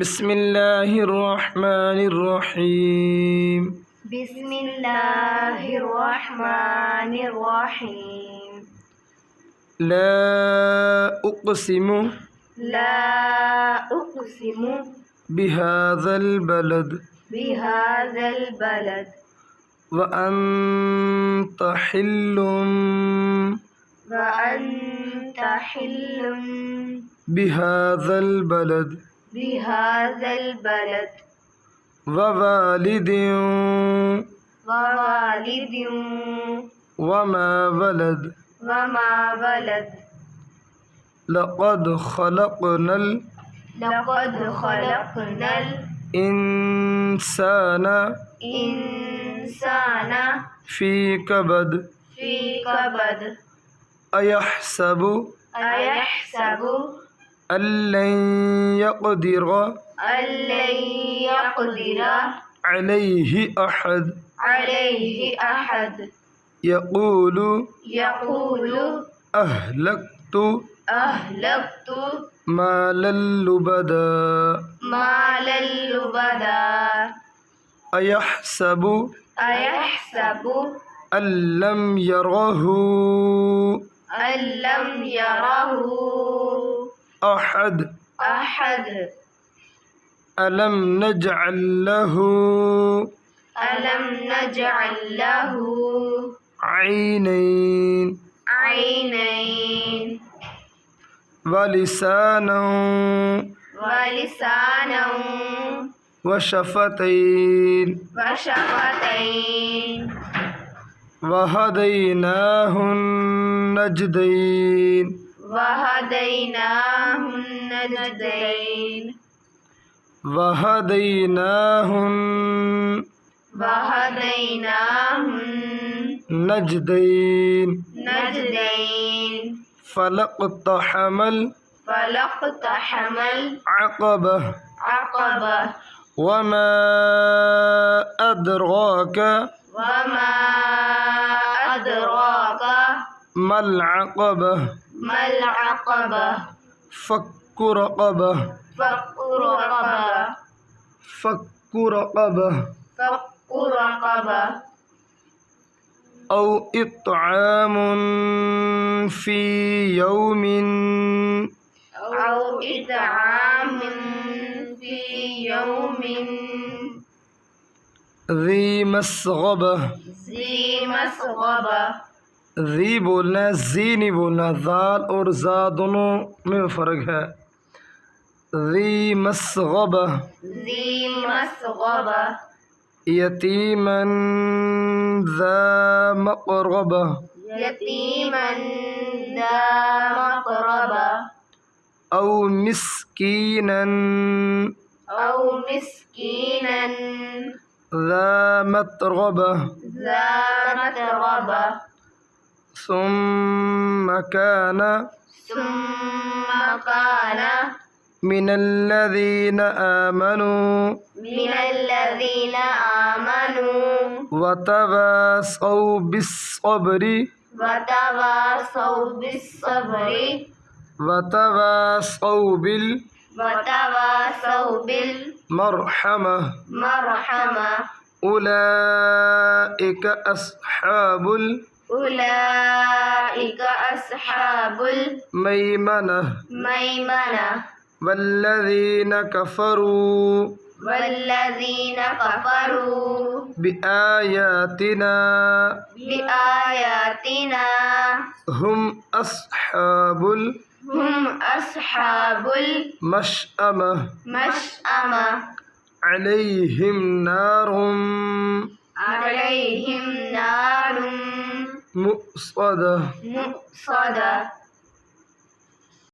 بسم الله الرحمن الرحيم بسم الله الرحمن الرحيم لا أقسم لا أقسم بهذا البلد بهذا البلد وأنت حل وأنت حل بهذا البلد بهذا البلد ووالد ووالد وما ولد وما ولد لقد خلقنا لقد خلقنا الإنسان الإنسان في كبد في كبد أيحسب أيحسب أن لن يقدر أن لن يقدر عليه أحد عليه أحد يقول أهلكت مالا لبدا مالا لبدا أيحسب أيحسب أن لم يره أن لم يره أحد أحد ألم نجعل له ألم نجعل له عينين عينين ولسانا ولسانا وشفتين وشفتين وهديناه النجدين وهديناه النجدين وهديناه وهديناه النجدين النجدين فلاقتحم فلاقتحم العقبة العقبة وما أدراك وما أدراك ما العقبة ما العقبة فك رقبة فك رقبة فك رقبة فك رقبة أو إطعام في يوم أو إطعام في يوم ذي مسغبة ذي مسغبة ذي बोलना जी नहीं बोलना दाल और जा दोनों में फ़र्क है ذी مسغبة ذي مسغبة يتيما ذا مقربة يتيما ذا مقربة أو مسكينا أو مسكينا ذا متربة ذا متربة ثم كان ثم كان من الذين آمنوا من الذين آمنوا وتواصوا بالصبر وتواصوا بالصبر وتواصوا وتواصوا بالمرحمة بالمرحمة أولئك أصحاب أولئك أصحاب الميمنة الميمنة والذين كفروا والذين كفروا بآياتنا بآياتنا هم أصحاب المشأمة المشأمة عليهم نار عليهم نار مؤصدة مؤصدة